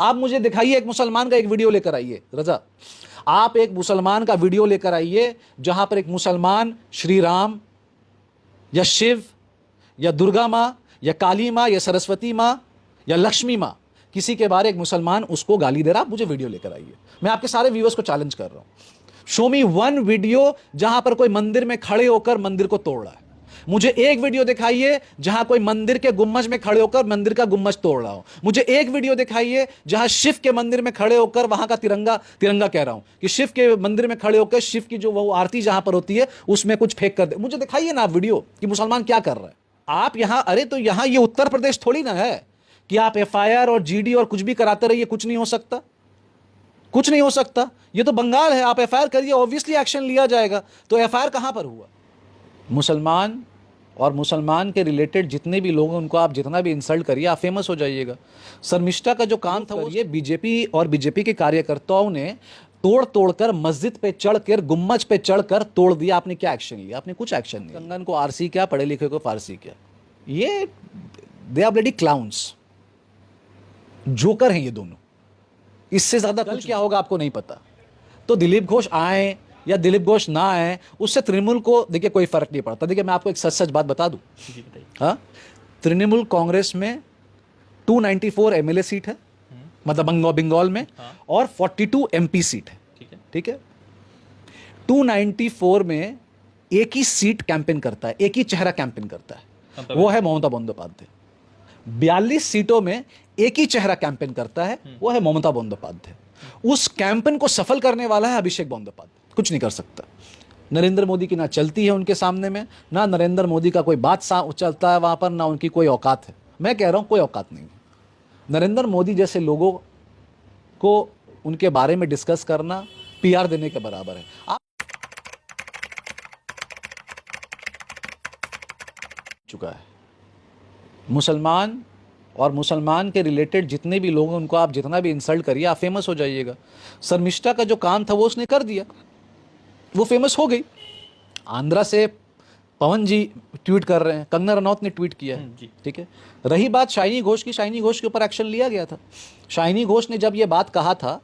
आप मुझे दिखाइए एक मुसलमान का एक वीडियो लेकर आइए रजा, आप एक मुसलमान का वीडियो लेकर आइए जहां पर एक मुसलमान श्री राम या शिव या दुर्गा माँ या काली माँ या सरस्वती माँ या लक्ष्मी माँ, किसी के बारे एक मुसलमान उसको गाली दे रहा, आप मुझे वीडियो लेकर आइए। मैं आपके सारे व्यूअर्स को चैलेंज कर रहा हूं, शो मी वन वीडियो जहां पर कोई मंदिर में खड़े होकर मंदिर को तोड़ रहा है। मुझे एक वीडियो दिखाइए जहां कोई मंदिर के गुम्बज में खड़े होकर मंदिर का गुम्बज तोड़ रहा हो। मुझे एक वीडियो दिखाइए जहां शिव के मंदिर में खड़े होकर वहां का तिरंगा कह रहा हूं कि शिव के मंदिर में खड़े होकर शिव की जो वो आरती जहां पर होती है उसमें कुछ फेंक कर दे। मुझे दिखाइए ना आप वीडियो कि मुसलमान क्या कर रहा है। आप यहां, अरे तो यहां ये उत्तर प्रदेश थोड़ी ना है कि आप एफआईआर और जीडी और कुछ भी कराते रहिए, कुछ नहीं हो सकता, कुछ नहीं हो सकता। ये तो बंगाल है, आप एफआईआर करिए, ऑब्वियसली एक्शन लिया जाएगा। तो एफआईआर कहां पर हुआ? मुसलमान और मुसलमान के रिलेटेड जितने भी लोग हैं उनको आप जितना भी इंसल्ट करिए, आप फेमस हो जाइएगा। शर्मिष्ठा का जो काम था वो ये बीजेपी और बीजेपी के कार्यकर्ताओं ने तोड़ तोड़कर मस्जिद पे चढ़कर गुम्बज पे चढ़कर तोड़ दिया। आपने क्या एक्शन लिया? आपने कुछ एक्शन नहीं। कंगन को आरसी क्या, पढ़े लिखे को फारसी क्या, ये they are bloody clowns, joker हैं ये दोनों। इससे ज्यादा कल क्या होगा आपको नहीं पता। तो दिलीप घोष आए या दिलीप घोष ना आए उससे तृणमूल को देखिए कोई फर्क नहीं पड़ता। देखिए मैं आपको एक सच सच बात बता दूं, हाँ, तृणमूल कांग्रेस में 294 एमएलए सीट है, मतलब बंगाल में, और 42 एमपी सीट है। ठीक है, 294 में एक ही सीट कैंपेन करता है, एक ही चेहरा कैंपेन करता है, वो है ममता बंदोपाध्याय। 42 सीटों में एक ही चेहरा कैंपेन करता है, वो है ममता बंदोपाध्याय। उस कैंपेन को सफल करने वाला है अभिषेक बंदोपाध्याय, कुछ नहीं कर सकता। नरेंद्र मोदी की ना चलती है उनके सामने में, ना नरेंद्र मोदी का कोई बात चलता है वहां पर, ना उनकी कोई औकात है। मैं कह रहा हूं कोई औकात नहीं है। नरेंद्र मोदी जैसे लोगों को उनके बारे में डिस्कस करना पीआर देने के बराबर है। आप चुका है मुसलमान और मुसलमान के रिलेटेड जितने भी लोग हैं उनको आप जितना भी इंसल्ट करिए, आप फेमस हो जाइएगा। शर्मिष्ठा का जो काम था वो उसने कर दिया, वो फेमस हो गई। आंध्रा से पवन जी ट्वीट कर रहे हैं, कंगना रनौत ने ट्वीट किया है, ठीक है। रही बात शाइनी घोष की, शाइनी घोष के ऊपर एक्शन लिया गया था। शाइनी घोष ने जब ये बात कहा था,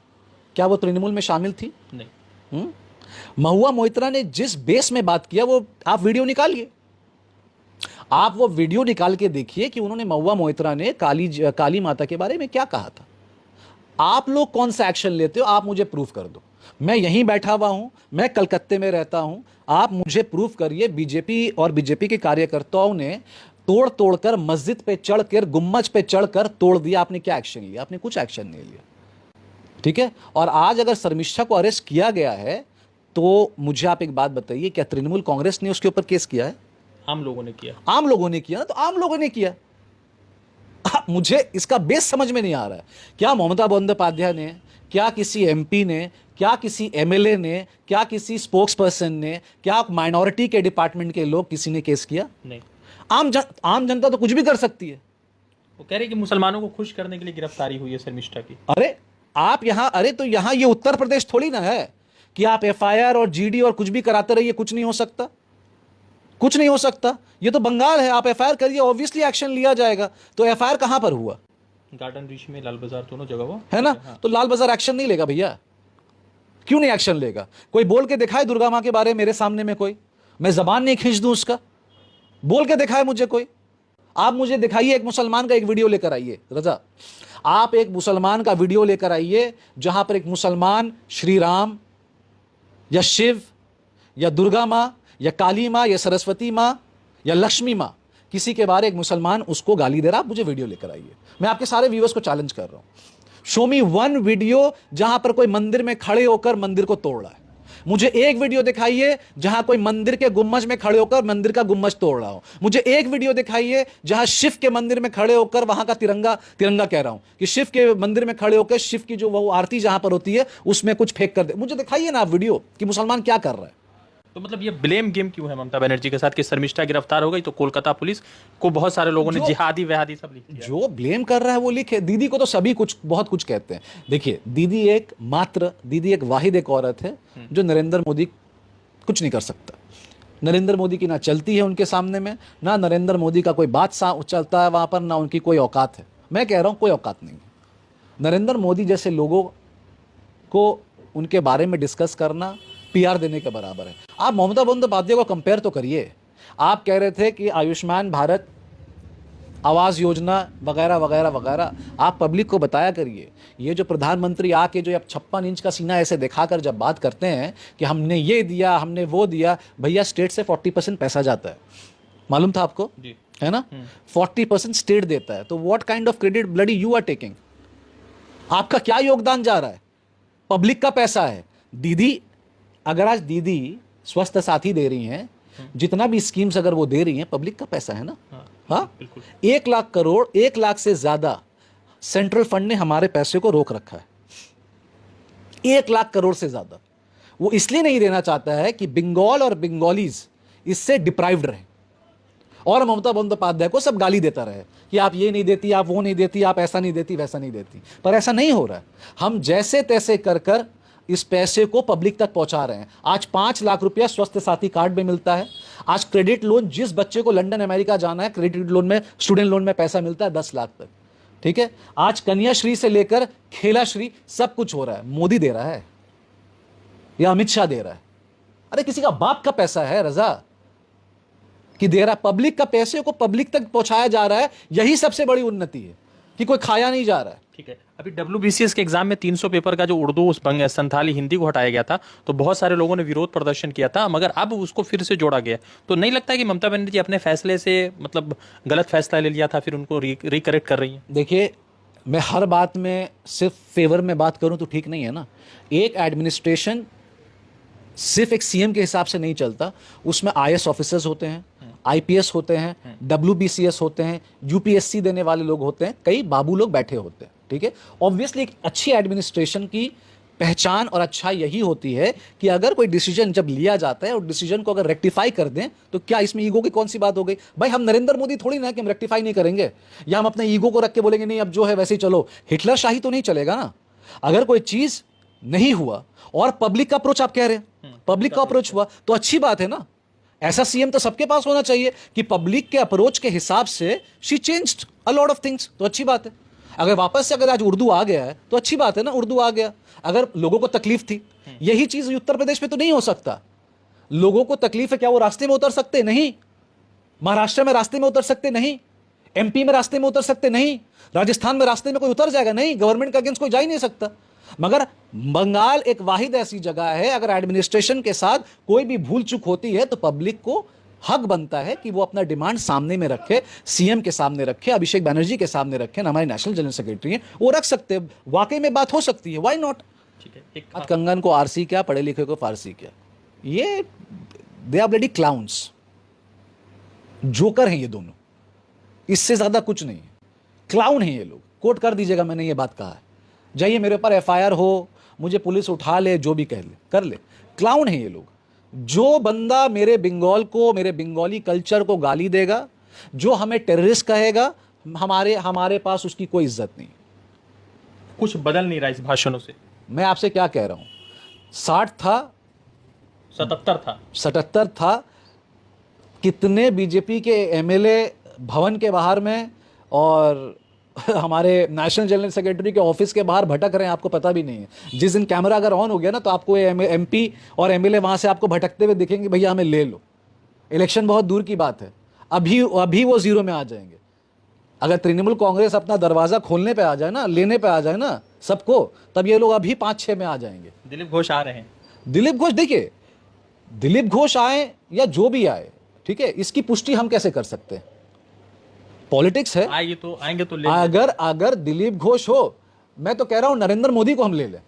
क्या वो तृणमूल में शामिल थी? नहीं। महुआ मोइत्रा ने जिस बेस में बात किया वो आप वीडियो निकालिए, आप वो वीडियो निकाल के देखिए कि उन्होंने महुआ मोइत्रा ने काली माता के बारे में क्या कहा था। आप लोग कौन सा एक्शन लेते हो? आप मुझे प्रूफ कर दो। मैं यहीं बैठा हुआ हूं, मैं कलकत्ते में रहता हूं, आप मुझे प्रूफ करिए। बीजेपी और बीजेपी के कार्यकर्ताओं ने तोड़ तोड़कर मस्जिद पे चढ़कर गुम्बज पे चढ़कर तोड़ दिया। आपने क्या एक्शन लिया? आपने कुछ एक्शन नहीं लिया, ठीक है। और आज अगर शर्मिष्ठा को अरेस्ट किया गया है तो मुझे आप एक बात बताइए, क्या तृणमूल कांग्रेस ने उसके ऊपर केस किया है? आम लोगों ने किया। आम लोगों ने किया ना, तो आम लोगों ने किया। मुझे इसका बेस समझ में नहीं आ रहा है। क्या ममता बंदोपाध्याय ने, क्या किसी एमपी ने, क्या किसी एमएलए ने, क्या किसी स्पोक्स पर्सन ने, क्या माइनॉरिटी के डिपार्टमेंट के लोग, किसी ने केस किया? नहीं। आम जनता तो कुछ भी कर सकती है। वो कह रहे कि मुसलमानों को खुश करने के लिए गिरफ्तारी हुई है शर्मिष्ठा की। अरे आप यहां, अरे तो यहां ये उत्तर प्रदेश थोड़ी ना है कि आप एफआईआर और जीडी और कुछ भी कराते रहिए, कुछ नहीं हो सकता, कुछ नहीं हो सकता। ये तो बंगाल है, आप एफआईआर करिए, ऑब्वियसली एक्शन लिया जाएगा। तो एफआईआर कहां पर हुआ? गार्डन रीच में, लाल बाजार, दोनों जगह वो है ना। हाँ। तो लाल बाजार एक्शन नहीं लेगा भैया? क्यों नहीं एक्शन लेगा? कोई बोल के दिखाए दुर्गा मां के बारे में मेरे सामने में, कोई, मैं जबान नहीं खींच दूं उसका, बोल के दिखाए मुझे कोई। आप मुझे दिखाइए एक मुसलमान का एक वीडियो लेकर आइए रजा, आप एक मुसलमान का वीडियो लेकर आइए जहां पर एक मुसलमान श्री राम या शिव या दुर्गा मां या काली मां या सरस्वती मां या लक्ष्मी मां, किसी के बारे एक मुसलमान उसको गाली दे रहा, आप मुझे वीडियो लेकर आइए। मैं आपके सारे व्यूअर्स को चैलेंज कर रहा हूं, शो मी वन वीडियो जहां पर कोई मंदिर में खड़े होकर मंदिर को तोड़ रहा है। मुझे एक वीडियो दिखाइए जहां कोई मंदिर के गुम्बज में खड़े होकर मंदिर का गुम्बज तोड़ रहा हो। मुझे एक वीडियो दिखाइए जहां शिव के मंदिर में खड़े होकर वहां का तिरंगा कह रहा हूं कि शिव के मंदिर में खड़े होकर शिव की जो वो आरती जहां पर होती है उसमें कुछ फेंक कर दे। मुझे दिखाइए ना आप वीडियो कि मुसलमान क्या कर रहा है। तो मतलब ये ब्लेम गेम क्यों है ममता बनर्जी के साथ कि शर्मिष्ठा गिरफ्तार हो गई तो कोलकाता पुलिस को बहुत सारे लोगों ने जिहादी वहादी सब लिख दिया। जो ब्लेम कर रहा है वो लिखे। दीदी को तो सभी कुछ बहुत कुछ कहते हैं। देखिए दीदी एक वाहिद एक औरत है जो नरेंद्र मोदी कुछ नहीं कर सकता। नरेंद्र मोदी की ना चलती है उनके सामने में, ना नरेंद्र मोदी का कोई बात चलता है वहां पर, ना उनकी कोई औकात है। मैं कह रहा हूं कोई औकात नहीं है। नरेंद्र मोदी जैसे लोगों को उनके बारे में डिस्कस करना पीआर देने के बराबर है। आप ममता बंदोपाध्याय को कंपेयर तो करिए। आप कह रहे थे कि आयुष्मान भारत, आवास योजना वगैरह वगैरह वगैरह, आप पब्लिक को बताया करिए। ये जो प्रधानमंत्री आके जो अब 56 इंच का सीना ऐसे दिखाकर जब बात करते हैं कि हमने ये दिया, हमने वो दिया, भैया स्टेट से 40% पैसा जाता है, मालूम था आपको? जी। है ना? 40% स्टेट देता है। तो what kind of credit bloody you are taking? आपका क्या योगदान जा रहा है? पब्लिक का पैसा है। दीदी, अगर आज दीदी स्वस्थ साथी दे रही हैं, जितना भी स्कीम्स अगर वो दे रही हैं, पब्लिक का पैसा है ना। हाँ, 1 लाख करोड़, 1 लाख से ज्यादा सेंट्रल फंड ने हमारे पैसे को रोक रखा है। 1 लाख करोड़ से ज्यादा वो इसलिए नहीं देना चाहता है कि बंगाल और बंगालीज इससे डिप्राइव्ड रहे, और ममता बंदोपाध्याय को सब गाली देता रहे कि आप ये नहीं देती, आप वो नहीं देती, आप ऐसा नहीं देती, वैसा नहीं देती। पर ऐसा नहीं हो रहा है। हम जैसे तैसे कर कर इस पैसे को पब्लिक तक पहुंचा रहे हैं। आज 5 लाख रुपया स्वास्थ्य साथी कार्ड में मिलता है। आज क्रेडिट लोन, जिस बच्चे को लंदन अमेरिका जाना है, क्रेडिट लोन में, स्टूडेंट लोन में पैसा मिलता है 10 लाख तक। ठीक है, आज कन्याश्री से लेकर खेलाश्री सब कुछ हो रहा है। मोदी दे रहा है या अमित शाह दे रहा है? अरे किसी का बाप का पैसा है रजा कि दे रहा। पब्लिक का पैसे को पब्लिक तक पहुंचाया जा रहा है। यही सबसे बड़ी उन्नति है कि कोई खाया नहीं जा रहा है। ठीक है, अभी WBCS के एग्जाम में 300 पेपर का जो उर्दू, संथाली, हिंदी को हटाया गया था, तो बहुत सारे लोगों ने विरोध प्रदर्शन किया था, मगर अब उसको फिर से जोड़ा गया। तो नहीं लगता है कि ममता बनर्जी अपने फैसले से मतलब गलत फैसला ले लिया था, फिर उनको रिकरेक्ट कर रही है? देखिए, मैं हर बात में सिर्फ फेवर में बात करूं तो ठीक नहीं है ना। एक एडमिनिस्ट्रेशन सिर्फ एक सीएम के हिसाब से नहीं चलता। उसमें IAS ऑफिसर्स होते हैं, IPS होते हैं, WBCS होते हैं, UPSC देने वाले लोग होते हैं, कई बाबू लोग बैठे होते हैं। ठीक है, ऑब्वियसली एक अच्छी एडमिनिस्ट्रेशन की पहचान और अच्छाई यही होती है कि अगर कोई डिसीजन जब लिया जाता है और डिसीजन को अगर रेक्टिफाई कर दें, तो क्या इसमें ईगो की कौन सी बात हो गई? भाई, हम नरेंद्र मोदी थोड़ी ना कि हम रेक्टिफाई नहीं करेंगे या हम अपने ईगो को रख के बोलेंगे नहीं अब जो है वैसे ही चलो। हिटलर शाही तो नहीं चलेगा ना। अगर कोई चीज नहीं हुआ और पब्लिक का अप्रोच, आप कह रहे हैं पब्लिक का अप्रोच हुआ, तो अच्छी बात है ना। ऐसा सीएम तो सबके पास होना चाहिए कि पब्लिक के अप्रोच के हिसाब से she changed a lot of things, तो अच्छी बात है। अगर वापस से अगर आज उर्दू आ गया है तो अच्छी बात है ना, उर्दू आ गया। अगर लोगों को तकलीफ थी, यही चीज उत्तर प्रदेश में तो नहीं हो सकता। लोगों को तकलीफ है, क्या वो रास्ते में उतर सकते? नहीं। महाराष्ट्र में रास्ते में उतर सकते? नहीं। MP में रास्ते में उतर सकते? नहीं। राजस्थान में रास्ते में कोई उतर जाएगा? नहीं। गवर्नमेंट के अगेंस्ट कोई जा ही नहीं सकता। मगर बंगाल एक वाहिद ऐसी जगह है, अगर एडमिनिस्ट्रेशन के साथ कोई भी भूल चूक होती है तो पब्लिक को हक बनता है कि वो अपना डिमांड सामने में रखे, सीएम के सामने रखे, अभिषेक बनर्जी के सामने रखे, ना हमारे नेशनल जनरल सेक्रेटरी हैं, वो रख सकते हैं। वाकई में बात हो सकती है, व्हाई नॉट? ठीक है, एक बात कंगन को आरसी क्या, पढ़े लिखे को फारसी क्या, ये they are bloody clowns, joker हैं ये दोनों, इससे ज्यादा कुछ नहीं है। क्लाउन हैं ये लोग। कोट कर दीजिएगा, मैंने ये बात कहा है। जाइए मेरे ऊपर FIR हो, मुझे पुलिस उठा ले, जो भी कह ले कर ले। क्लाउन हैं ये लोग। जो बंदा मेरे बंगाल को, मेरे बंगाली कल्चर को गाली देगा, जो हमें टेररिस्ट कहेगा, हमारे पास उसकी कोई इज्जत नहीं। कुछ बदल नहीं रहा इस भाषणों से। मैं आपसे क्या कह रहा हूं, 60 था, 77 था। कितने बीजेपी के MLA भवन के बाहर में और हमारे नेशनल जनरल सेक्रेटरी के ऑफिस के बाहर भटक रहे हैं, आपको पता भी नहीं है। जिस दिन कैमरा अगर ऑन हो गया ना, तो आपको MP और MLA वहां से आपको भटकते हुए दिखेंगे, भैया हमें ले लो। इलेक्शन बहुत दूर की बात है, अभी वो जीरो में आ जाएंगे। अगर तृणमूल कांग्रेस अपना दरवाजा खोलने पे आ जाए ना, लेने पे आ जाए ना सबको, तब ये लोग अभी 5-6 में आ जाएंगे। दिलीप घोष आ रहे हैं। दिलीप घोष, देखिए, दिलीप घोष आए या जो भी आए, ठीक है, इसकी पुष्टि हम कैसे कर सकते हैं? पॉलिटिक्स है। आएंगे तो ले। अगर दिलीप घोष हो, मैं तो कह रहा हूं नरेंद्र मोदी को हम ले लें।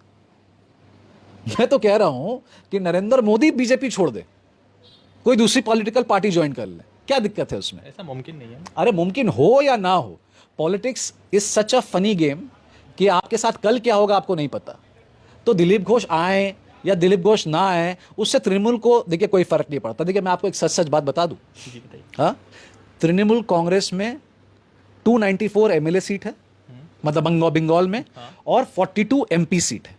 मैं तो कह रहा हूं कि नरेंद्र मोदी बीजेपी छोड़ दे, कोई दूसरी पॉलिटिकल पार्टी ज्वाइन कर ले। क्या दिक्कत है उसमें? ऐसा मुमकिन नहीं है। अरे मुमकिन हो या ना हो, politics is such a funny game कि आपके साथ कल क्या होगा आपको नहीं पता। तो दिलीप घोष आए या दिलीप घोष ना आए, उससे तृणमूल को देखिए कोई फर्क नहीं पड़ता। देखिए, मैं आपको एक सच बात बता दूं। जी बताइए। हाँ, तृणमूल कांग्रेस में 294 MLA सीट है, मतलब बंगाल में, और 42 MP सीट है।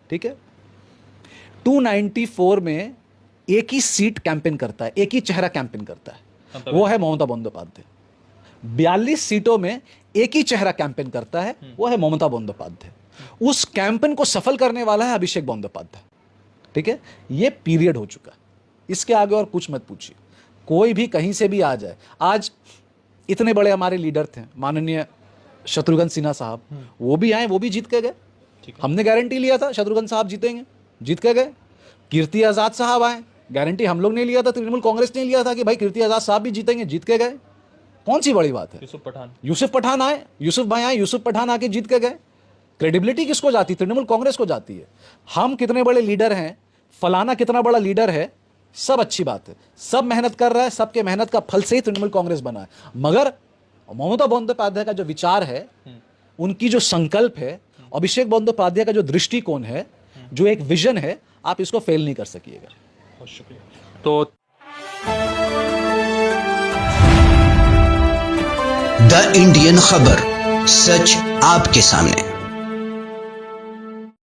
ठीक है, 294 में एक ही सीट कैंपेन करता है, एक ही चेहरा कैंपेन करता है, वो है ममता बंदोपाध्याय। 42 सीटों में एक ही चेहरा कैंपेन करता है, वो है ममता बंदोपाध्याय। उस कैंपेन को सफल करने वाला है अभिषेक बंदोपाध्याय। ठीक है, ये पीरियड हो चुका, इसके आगे और कुछ मत पूछिए। कोई भी कहीं से भी आ जाए, आज इतने बड़े हमारे लीडर थे, माननीय शत्रुघ्न सिन्हा साहब, वो भी आए, वो भी जीत के गए। हमने गारंटी लिया था शत्रुघ्न साहब जीतेंगे, जीत के गए। कीर्ति आजाद साहब आए, गारंटी हम लोग ने लिया था, तृणमूल कांग्रेस ने लिया था कि भाई कीर्ति आजाद साहब भी जीतेंगे, जीत के गए। कौन सी बड़ी बात है? यूसुफ पठान आए, यूसुफ भाई आए, यूसुफ पठान आके जीत के गए। क्रेडिबिलिटी किसको जाती? तृणमूल कांग्रेस को जाती है। हम कितने बड़े लीडर हैं, फलाना कितना बड़ा लीडर है, सब अच्छी बात है, सब मेहनत कर रहा है, सबके मेहनत का फल से ही तृणमूल कांग्रेस बना है। मगर ममता बंदोपाध्याय का जो विचार है, उनकी जो संकल्प है, अभिषेक बंदोपाध्याय का जो दृष्टिकोण है, जो एक विजन है, आप इसको फेल नहीं कर सकिएगा। बहुत शुक्रिया। तो द इंडियन खबर, सच आपके सामने।